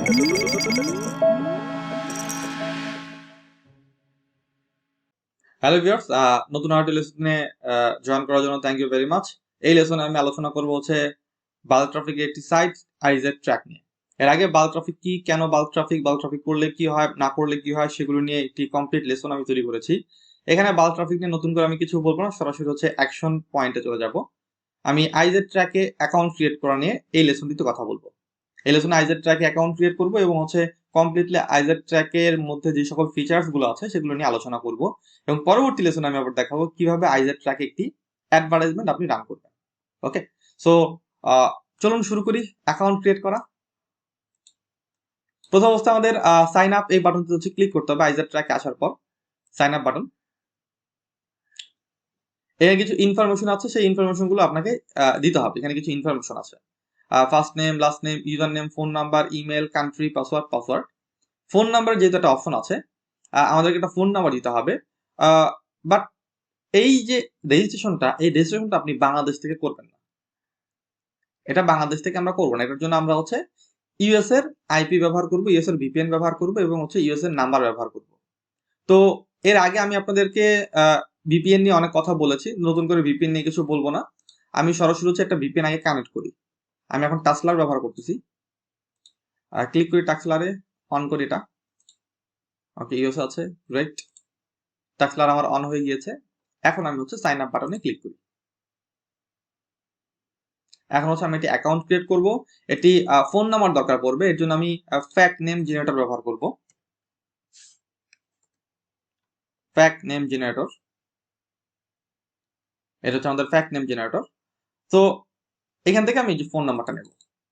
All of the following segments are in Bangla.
হ্যালো ভিউয়ার্স, নতুন আরেকটি লেসনে জয়েন করার জন্য থ্যাংক ইউ ভেরি মাচ। এই লেসনে আমি আলোচনা করব হচ্ছে বাল্ক ট্রাফিকের একটি সাইট iztrac নিয়ে। এর আগে বাল্ক ট্রাফিক কি, কেন বাল্ক ট্রাফিক করলে কি হয়, না করলে কি হয়, সেগুলো নিয়ে একটি কমপ্লিট লেসন আমি তৈরি করেছি। এখানে বাল্ক ট্রাফিক নিয়ে নতুন করে আমি কিছু বলবো না, সরাসরি হচ্ছে অ্যাকশন পয়েন্টে চলে যাব। আমি iztrac-এ অ্যাকাউন্ট ক্রিয়েট করা নিয়ে এই লেসনটিতে কথা বলবো। এই লেসনে iztrac-এ অ্যাকাউন্ট ক্রিয়েট করবো এবং হচ্ছে কমপ্লিটলি iztrac-এর মধ্যে যে সকল ফিচার্স গুলো আছে সেগুলো নিয়ে আলোচনা করব, এবং পরবর্তী লেসনে আমি আবার দেখাবো কিভাবে iztrac-এ একটি অ্যাডভার্টাইজমেন্ট আপনি রান করবেন। ওকে, সো চলুন শুরু করি অ্যাকাউন্ট ক্রিয়েট করা। প্রথম অবস্থায় আমাদের সাইন আপ এই বাটনটিতে হচ্ছে ক্লিক করতে হবে। iztrac-এ আসার পর সাইন আপ বাটন, এখানে কিছু ইনফরমেশন আছে, সেই ইনফরমেশন গুলো আপনাকে দিতে হবে। এখানে কিছু ইনফরমেশন আছে, first name, last name, user name, phone number, email, country, password. Phone number যেহেতু একটা অপশন আছে, আমাদেরকে একটা ফোন নাম্বার দিতে হবে। বাট এই যে রেজিস্ট্রেশনটা আপনি বাংলাদেশ থেকে করবেন না। এটা বাংলাদেশ থেকে আমরা করবো না। এটার জন্য আমরা হচ্ছে ইউএস এর আইপি ব্যবহার করব, ইউএস এর ভিপিএন ব্যবহার করব এবং হচ্ছে ইউএস এর নাম্বার ব্যবহার করব। তো এর আগে আমি আপনাদেরকে ভিপিএন নিয়ে অনেক কথা বলেছি, নতুন করে ভিপিএন নিয়ে কিছু বলবো না। আমি সরাসরি হচ্ছে একটা ভিপিএন আগে কানেক্ট করি। আমি এখন টাসলার ব্যবহার করতেছি, ক্লিক করি টাসলারে, অন করি এটা। ওকে, ইউএস আছে, গ্রেট। টাসলার আমার অন হয়ে গিয়েছে। এখন আমি হচ্ছে সাইন আপ বাটনে ক্লিক করি। এখন হচ্ছে আমি একটি অ্যাকাউন্ট ক্রিয়েট করব। এটি ফোন নাম্বার দরকার পড়বে, এর জন্য আমি ফ্যাক্ট নেম জেনারেটর ব্যবহার করব। ফ্যাক্ট নেম জেনারেটর, এটা হচ্ছে আমাদের ফ্যাক্ট নেম জেনারেটর। তো এখান থেকে আমি যে ফোন নাম্বারটা নেব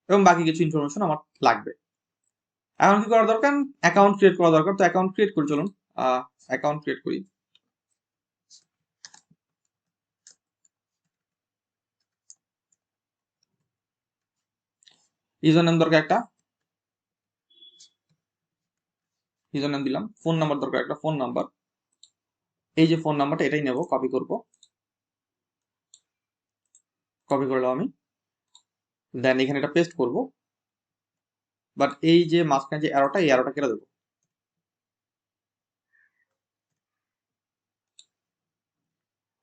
এবং বাকি কিছু ইনফরমেশন আমার লাগবে। এখন কি করা দরকার? অ্যাকাউন্ট ক্রিয়েট করা দরকার। তো অ্যাকাউন্ট ক্রিয়েট করি, চলুন অ্যাকাউন্ট ক্রিয়েট করি। ইউজার নেম দরকার একটা, ইউজার নেম দিলাম। ফোন নাম্বার দরকার একটা, ফোন নাম্বার। এই যে ফোন নাম্বারটা এটাই নেব, কপি করব। কপি করলাম আমি, দেন এখানে এটা পেস্ট করব। বাট এই যে মাঝখানে যে অ্যারোটা, এই অ্যারোটা কেটে দেবো।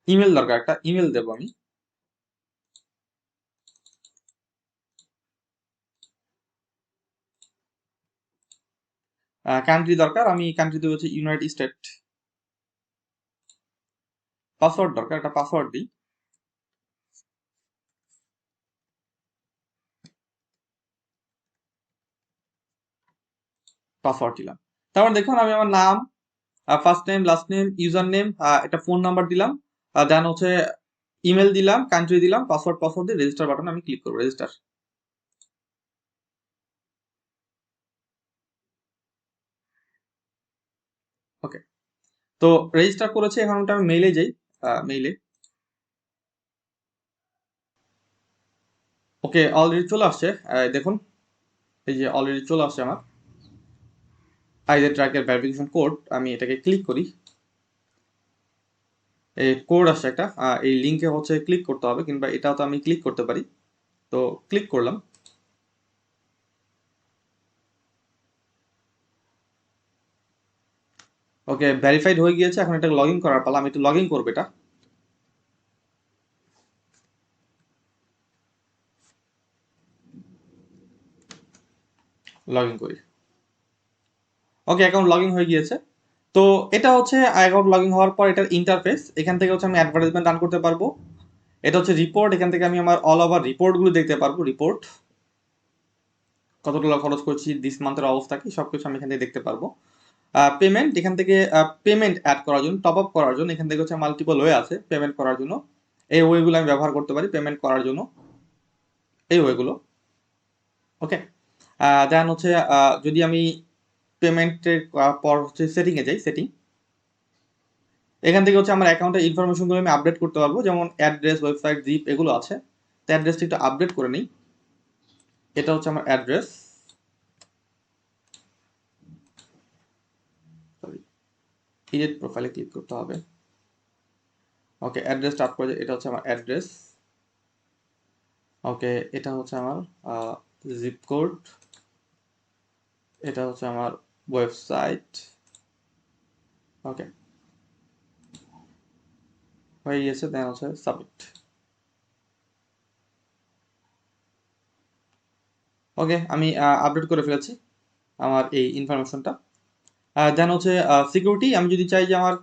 ইমেল দরকার একটা, ইমেল দেবো আমি। কান্ট্রি দরকার, আমি কান্ট্রি দেবো হচ্ছে ইউনাইটেড স্টেট। পাসওয়ার্ড দরকার একটা, পাসওয়ার্ড দিই। পাসওয়ার্ড দিলাম। তারপর দেখুন আমি আমার নাম, first name, last name, user name, একটা ফোন নাম্বার দিলাম, দেন হচ্ছে ইমেল দিলাম, কান্ট্রি দিলাম, পাসওয়ার্ড দিয়ে রেজিস্টার বাটনে আমি ক্লিক করবো, রেজিস্টার। ওকে, তো রেজিস্টার করেছি। এখন ওটা আমি মেইলে যাই, মেইলে। ওকে, অলরেডি চলে আসছে, দেখুন এই যে অলরেডি চলে আসছে আমার iztrac-এর ভেরিফিকেশন কোড। আমি এটাকে ক্লিক করি, এই কোড আসছে একটা, এই লিঙ্কে হচ্ছে ক্লিক করতে হবে, কিংবা এটাও তো আমি ক্লিক করতে পারি। তো ক্লিক করলাম। ওকে, ভেরিফাইড হয়ে গিয়েছে। এখন এটা লগ ইন করার পালা, আমি একটু লগ ইন করবো এটা। লগ ইন করি। ওকে, অ্যাকাউন্ট লগ ইন হয়ে গিয়েছে। তো এটা হচ্ছে অ্যাকাউন্ট লগ ইন হওয়ার পর এটার ইন্টারফেস। এখান থেকে হচ্ছে আমি অ্যাডভার্টাইজমেন্ট রান করতে পারবো। এটা হচ্ছে রিপোর্ট, এখান থেকে আমি আমার অল ওভার রিপোর্টগুলো দেখতে পারবো। রিপোর্ট, কতগুলো খরচ করছি, দিস মান্থের অবস্থা কি, সবকিছু আমি এখান থেকে দেখতে পারবো। পেমেন্ট, এখান থেকে পেমেন্ট অ্যাড করার জন্য, টপ আপ করার জন্য এখান থেকে হচ্ছে মাল্টিপল ওয়ে আছে পেমেন্ট করার জন্য। এই ওয়েগুলো আমি ব্যবহার করতে পারি পেমেন্ট করার জন্য, এই ওয়েগুলো। ওকে, দেন হচ্ছে যদি আমি পেমেন্টের পর হচ্ছে সেটিংয়ে যাই, সেটিং, এখান থেকে হচ্ছে আমার অ্যাকাউন্টের ইনফরমেশনগুলো আমি আপডেট করতে পারবো, যেমন অ্যাড্রেস, ওয়েবসাইট, জিপ এগুলো আছে। তো অ্যাড্রেসটা একটু আপডেট করে নিই। এটা হচ্ছে আমার অ্যাড্রেস, সরি, এডিট প্রোফাইলে ক্লিক করতে হবে। ওকে, অ্যাড্রেসটা আপ করে, এটা হচ্ছে আমার অ্যাড্রেস। ওকে, এটা হচ্ছে আমার জিপ কোড। এটা হচ্ছে আমার ওয়েবসাইট। ওকে, হয়ে গিয়েছে, দেন হচ্ছে সাবমিট। ওকে, আমি আপডেট করে ফেলেছি আমার এই ইনফরমেশনটা। দেন হচ্ছে সিকিউরিটি, আমি যদি চাই যে আমার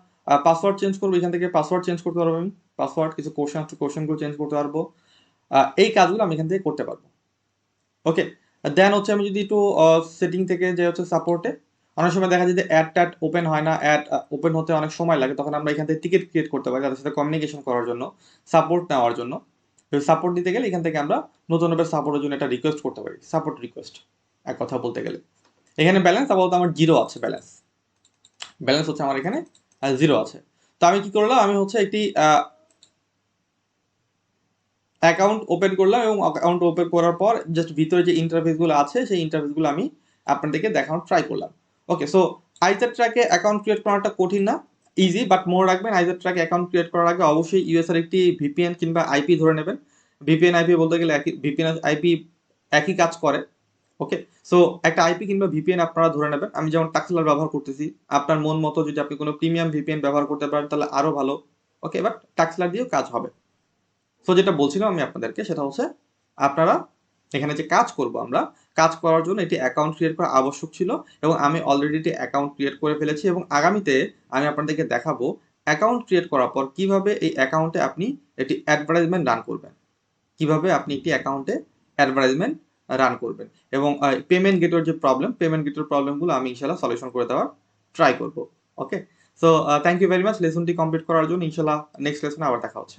পাসওয়ার্ড চেঞ্জ করবো, এখান থেকে পাসওয়ার্ড চেঞ্জ করতে পারবো আমি। পাসওয়ার্ড, কিছু কোশ্চেনগুলো চেঞ্জ করতে পারবো। এই কাজগুলো আমি এখান থেকে করতে পারবো। ওকে, দেন হচ্ছে আমি যদি একটু সেটিং থেকে যে হচ্ছে সাপোর্টে, অনেক সময় দেখা যায় যে অ্যাড ট্যাড ওপেন হয় না, অ্যাড ওপেন হতে অনেক সময় লাগে, তখন আমরা এখান থেকে টিকিট ক্রিয়েট করতে পারি তাদের সাথে কমিউনিকেশন করার জন্য, সাপোর্ট নেওয়ার জন্য। সাপোর্ট দিতে গেলে এখান থেকে আমরা নতুনভাবে সাপোর্টের জন্য একটা রিকোয়েস্ট করতে পারি, সাপোর্ট রিকোয়েস্ট এক কথা বলতে গেলে। এখানে ব্যালেন্স আপাতত আমার জিরো আছে, ব্যালেন্স ব্যালেন্স হচ্ছে আমার এখানে জিরো আছে। তো আমি কি করলাম, আমি হচ্ছে একটি অ্যাকাউন্ট ওপেন করলাম, এবং অ্যাকাউন্ট ওপেন করার পর জাস্ট ভিতরে যে ইন্টারফেসগুলো আছে সেই ইন্টারফেসগুলো আমি আপনাদেরকে দেখানোর ট্রাই করলাম। ওকে, সো আইজার ট্র্যাকে অ্যাকাউন্ট ক্রিয়েট করাটা কঠিন না, ইজি, বাট মনে রাখবেন আইজার ট্র্যাকে অ্যাকাউন্ট ক্রিয়েট করার আগে অবশ্যই ইউএস এর একটি ভিপিএন কিংবা আইপি ধরে নেবেন। ভিপিএন আইপি বলতে গেলে একই, ভিপিএন আইপি একই কাজ করে। ওকে, সো একটা আইপি কিংবা ভিপিএন আপনারা ধরে নেবেন। আমি যেমন টাক্সলার ব্যবহার করতেছি, আপনার মন মতো যদি আপনি কোনো প্রিমিয়াম ভিপিএন ব্যবহার করতে পারেন তাহলে আরো ভালো। ওকে, বাট টাক্সলার দিয়েও কাজ হবে। সো যেটা বলছিলাম আমি আপনাদেরকে, সেটা হচ্ছে আপনারা এখানে যে কাজ করব, আমরা কাজ করার জন্য এটি অ্যাকাউন্ট ক্রিয়েট করা আবশ্যক ছিল, এবং আমি অলরেডি এটি অ্যাকাউন্ট ক্রিয়েট করে ফেলেছি, এবং আগামীতে আমি আপনাদেরকে দেখাবো অ্যাকাউন্ট ক্রিয়েট করার পর কিভাবে এই অ্যাকাউন্টে আপনি একটি অ্যাডভার্টাইজমেন্ট রান করবেন, কিভাবে আপনি একটি অ্যাকাউন্টে অ্যাডভার্টাইজমেন্ট রান করবেন, এবং পেমেন্ট গেটওয়ের যে প্রবলেম, পেমেন্ট গেটওয়ের প্রবলেমগুলো আমি ইনশাল্লাহ সলিউশন করে দেওয়ার ট্রাই করব। Okay, so thank you very much লেসনটি কমপ্লিট করার জন্য। ইনশাল্লাহ নেক্সট লেসনে আবার দেখা হচ্ছে।